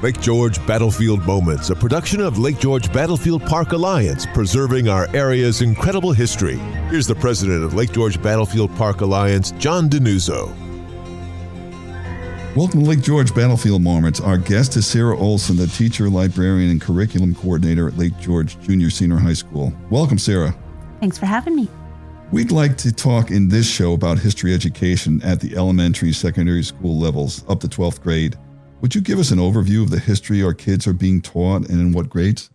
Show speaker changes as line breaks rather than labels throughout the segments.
Lake George Battlefield Moments, a production of Lake George Battlefield Park Alliance, preserving our area's incredible history. Here's the president of Lake George Battlefield Park Alliance, John DeNuzzo.
Welcome to Lake George Battlefield Moments. Our guest is Sarah Olson, the teacher, librarian, and curriculum coordinator at Lake George Junior Senior High School. Welcome, Sarah.
Thanks for having me.
We'd like to talk in this show about history education at the elementary, secondary school levels up to 12th grade. Would you give us an overview of the history our kids are being taught and in what grades?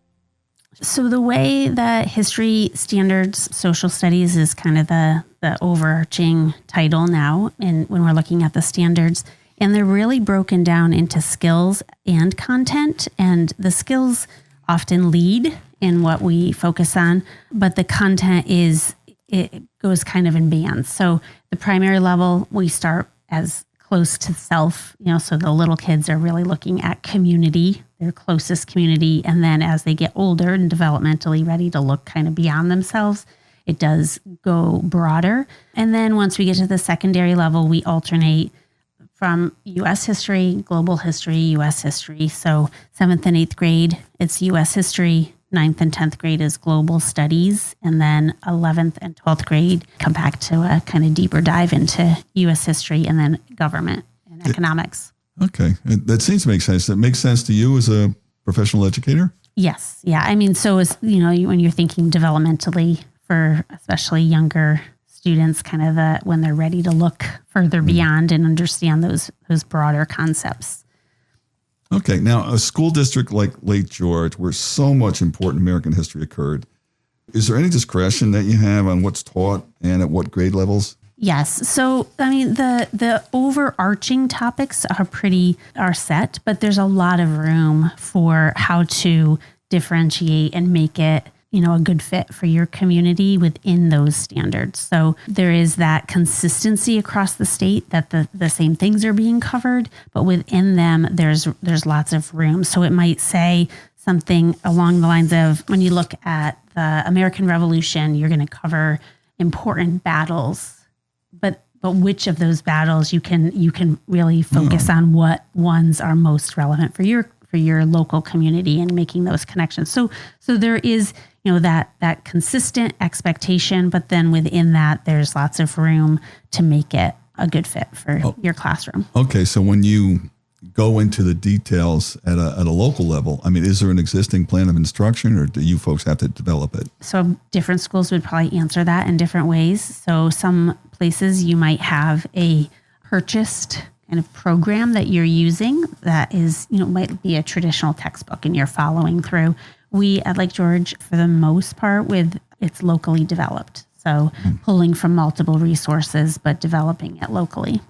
So the way that history standards, social studies is kind of the overarching title now, and when we're looking at the standards, and they're really broken down into skills and content, and the skills often lead in what we focus on, but the content it goes kind of in bands. So the primary level, we start as close to self, so the little kids are really looking at community, their closest community. And then as they get older and developmentally ready to look kind of beyond themselves, it does go broader. And then once we get to the secondary level, we alternate from U.S. history, global history, U.S. history. So 7th and 8th grade, it's U.S. history. 9th and 10th grade is global studies, and then 11th and 12th grade come back to a kind of deeper dive into U.S. history and then government and economics.
Okay. That seems to make sense. That makes sense to you as a professional educator?
Yes. Yeah. I mean, so as when you're thinking developmentally for especially younger students, kind of when they're ready to look further beyond and understand those broader concepts.
Okay, now a school district like Lake George, where so much important American history occurred, is there any discretion that you have on what's taught and at what grade levels?
Yes. So, I mean, the overarching topics are set, but there's a lot of room for how to differentiate and make it a good fit for your community within those standards. So there is that consistency across the state that the same things are being covered, but within them, there's lots of room. So it might say something along the lines of, when you look at the American Revolution, you're going to cover important battles, but which of those battles you can really focus on what ones are most relevant for your local community and making those connections. So there is that consistent expectation, but then within that, there's lots of room to make it a good fit for your classroom.
Okay, so when you go into the details at a local level, I mean, is there an existing plan of instruction, or do you folks have to develop it?
So different schools would probably answer that in different ways. So some places you might have a purchased kind of program that you're using that is, might be a traditional textbook and you're following through. We at Lake George, for the most part, it's locally developed. So pulling from multiple resources, but developing it locally.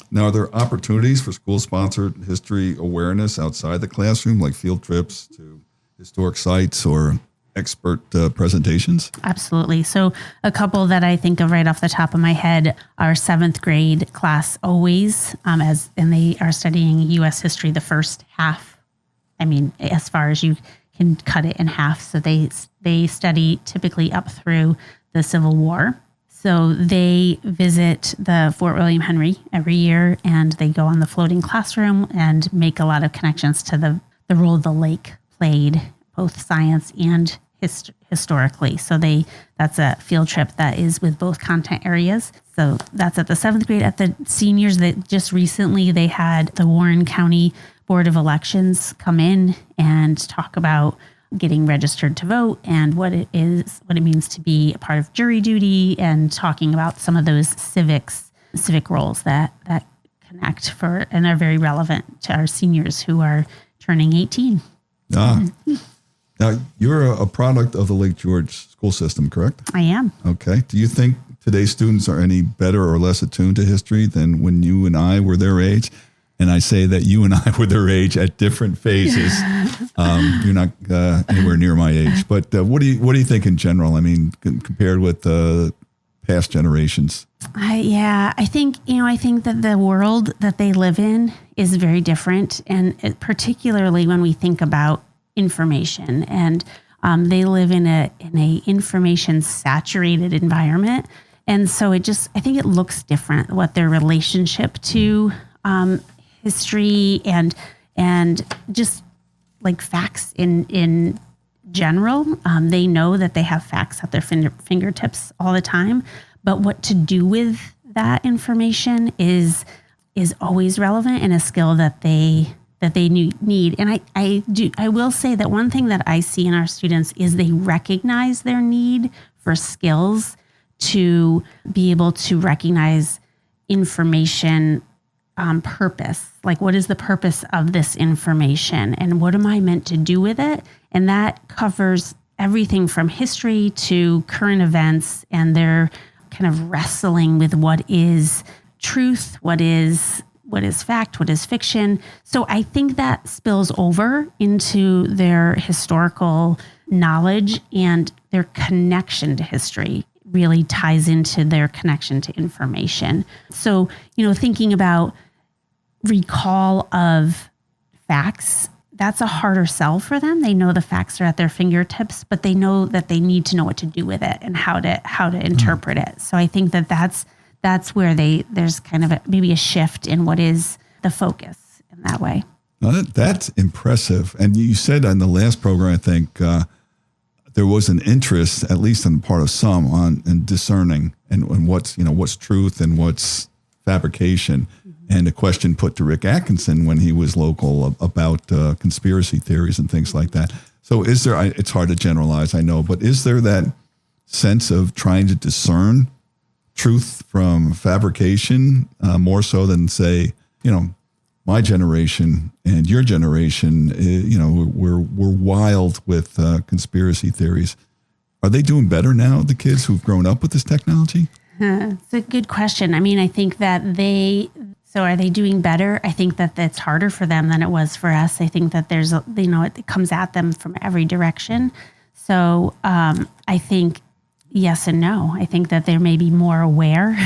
Now, are there opportunities for school-sponsored history awareness outside the classroom, like field trips to historic sites or expert presentations?
Absolutely. So a couple that I think of right off the top of my head, our 7th grade class always, and they are studying U.S. history the first half. I mean, as far as you can cut it in half. So they study typically up through the Civil War. So they visit the Fort William Henry every year, and they go on the floating classroom and make a lot of connections to the role the lake played, both science and historically. So that's a field trip that is with both content areas. So that's at the 7th grade. At the seniors, that just recently they had the Warren County Board of Elections come in and talk about getting registered to vote and what it means to be a part of jury duty, and talking about some of those civic roles that connect for and are very relevant to our seniors who are turning 18.
Now, you're a product of the Lake George school system, correct?
I am.
Okay. Do you think today's students are any better or less attuned to history than when you and I were their age? And I say that you and I were their age at different phases. You're not anywhere near my age. But what do you think in general? I mean, compared with past generations?
I think that the world that they live in is very different. And particularly when we think about information, and they live in a information saturated environment. And so I think it looks different, what their relationship to history and and just like facts in general. They know that they have facts at their fingertips all the time, but what to do with that information is always relevant and a skill that they need. And I will say that one thing that I see in our students is they recognize their need for skills to be able to recognize information purpose. Like, what is the purpose of this information and what am I meant to do with it? And that covers everything from history to current events, and they're kind of wrestling with what is truth, what is fact, what is fiction. So I think that spills over into their historical knowledge, and their connection to history really ties into their connection to information. So, thinking about recall of facts, that's a harder sell for them. They know the facts are at their fingertips, but they know that they need to know what to do with it and how to interpret it. So I think that's where there's kind of maybe a shift in what is the focus in that way.
Now that's impressive. And you said on the last program, I think there was an interest, at least on the part of some, in discerning and what's truth and what's fabrication. And a question put to Rick Atkinson when he was local about conspiracy theories and things like that. So is there, it's hard to generalize, I know, but is there that sense of trying to discern truth from fabrication more so than, say, my generation and your generation, we're wild with conspiracy theories. Are they doing better now, the kids who've grown up with this technology?
It's a good question. I mean, I think that so are they doing better? I think that it's harder for them than it was for us. I think that there's, it comes at them from every direction. So I think yes and no. I think that they're maybe more aware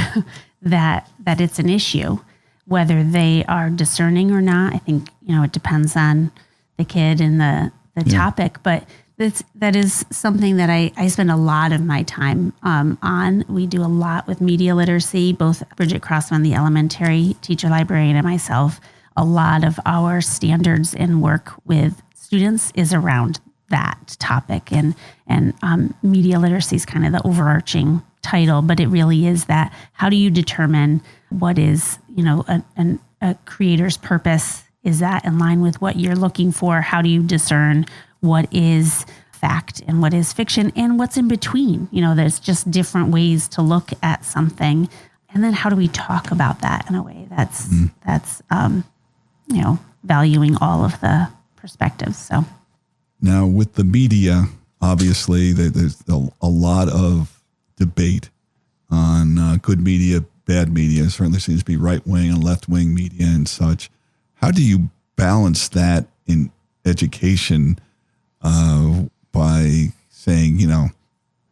that it's an issue, whether they are discerning or not. I think, it depends on the kid and the topic, but that is something that I spend a lot of my time on. We do a lot with media literacy, both Bridget Crossman, the elementary teacher librarian, and myself. A lot of our standards and work with students is around that topic, and media literacy is kind of the overarching title, but it really is that. How do you determine what is, a creator's purpose? Is that in line with what you're looking for? How do you discern what is fact and what is fiction and what's in between? There's just different ways to look at something. And then how do we talk about that in a way that's valuing all of the perspectives. So
now with the media, obviously there's a lot of debate on good media, bad media. It certainly seems to be right-wing and left-wing media and such. How do you balance that in education by saying,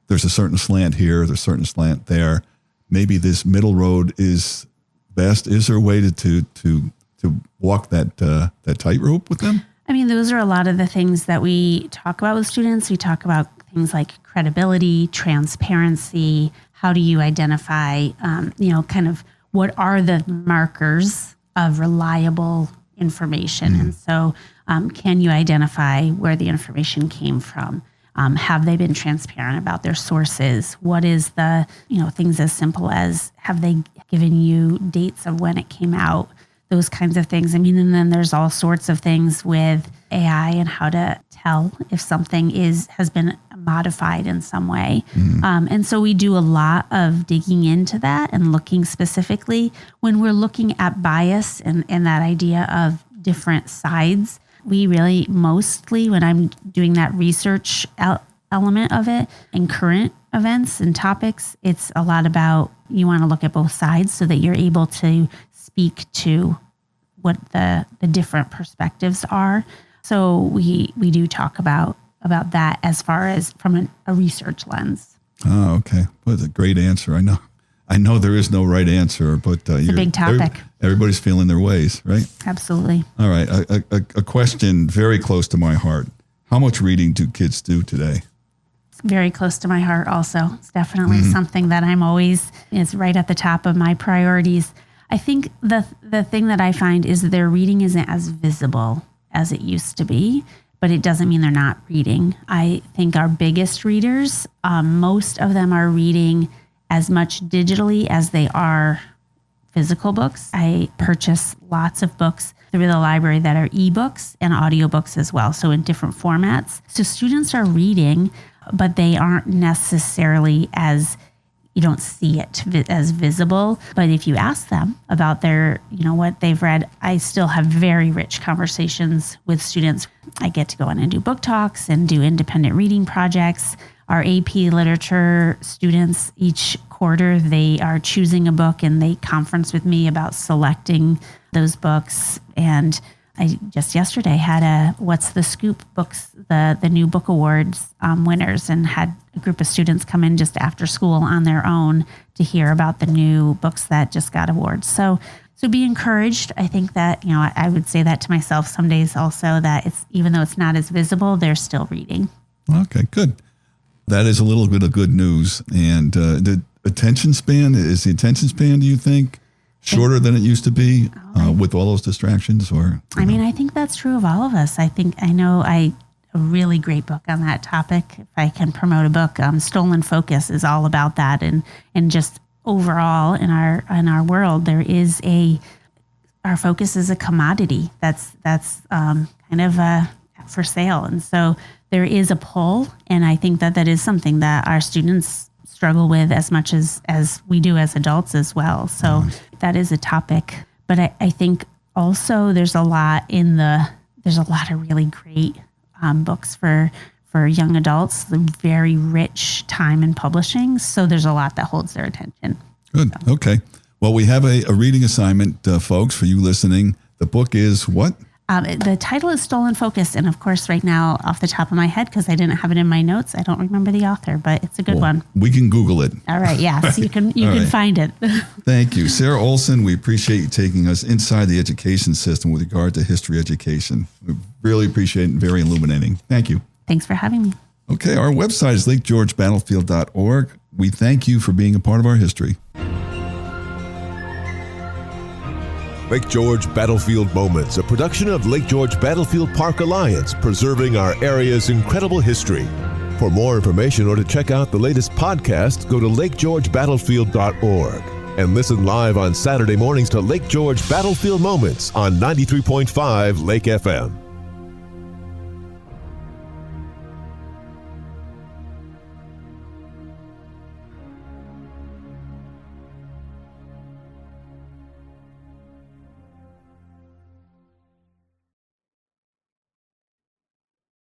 there's a certain slant here, there's a certain slant there. Maybe this middle road is best. Is there a way to walk that tightrope with them?
I mean, those are a lot of the things that we talk about with students. We talk about things like credibility, transparency. How do you identify, kind of what are the markers of reliable information? And so can you identify where the information came from? Have they been transparent about their sources? What is the, things as simple as, have they given you dates of when it came out? Those kinds of things. I mean, and then there's all sorts of things with AI and how to tell if something has been modified in some way. And so we do a lot of digging into that and looking specifically when we're looking at bias and that idea of different sides. We really mostly, when I'm doing that research element of it in current events and topics, it's a lot about, you want to look at both sides so that you're able to speak to what the different perspectives are. So we do talk about that as far as from a research lens. Oh,
okay. Well, that's a great answer. I know there is no right answer, but
it's a big topic.
Everybody's feeling their ways, right?
Absolutely.
All right. A question very close to my heart. How much reading do kids do today?
It's very close to my heart also. It's definitely something that I'm always, is right at the top of my priorities. I think the thing that I find is that their reading isn't as visible as it used to be, but it doesn't mean they're not reading. I think our biggest readers, most of them are reading as much digitally as they are physical books. I purchase lots of books through the library that are ebooks and audiobooks as well, so in different formats. So students are reading, but they aren't necessarily as, you don't see it as visible. But if you ask them about their, what they've read, I still have very rich conversations with students. I get to go in and do book talks and do independent reading projects. Our AP literature students, each quarter, they are choosing a book and they conference with me about selecting those books. And I just yesterday had a What's the Scoop books, the new book awards winners, and had a group of students come in just after school on their own to hear about the new books that just got awards. So be encouraged. I think that, I would say that to myself some days also, that it's, even though it's not as visible, they're still reading.
Okay, good. That is a little bit of good news. And the attention span, do you think, shorter than it used to be with all those distractions? Or
I think that's true of all of us. I know a really great book on that topic. If I can promote a book, Stolen Focus is all about that. And just overall in our world, there is our focus is a commodity that's kind of for sale. And so there is a pull. And I think that is something that our students struggle with as much as we do as adults as well. So that is a topic. But I think also there's a lot of really great books for young adults, very rich time in publishing. So there's a lot that holds their attention.
Good. So. Okay. Well, we have a reading assignment, folks, for you listening. The book is what?
The title is Stolen Focus. And of course, right now, off the top of my head, because I didn't have it in my notes, I don't remember the author, but it's a good one.
We can Google it.
All right. Yeah. So you can find it.
Thank you. Sarah Olson, we appreciate you taking us inside the education system with regard to history education. We really appreciate it and very illuminating. Thank you.
Thanks for having me.
Okay. Our website is lakegeorgebattlefield.org. We thank you for being a part of our history.
Lake George Battlefield Moments, a production of Lake George Battlefield Park Alliance, preserving our area's incredible history. For more information or to check out the latest podcast, go to lakegeorgebattlefield.org and listen live on Saturday mornings to Lake George Battlefield Moments on 93.5 Lake FM.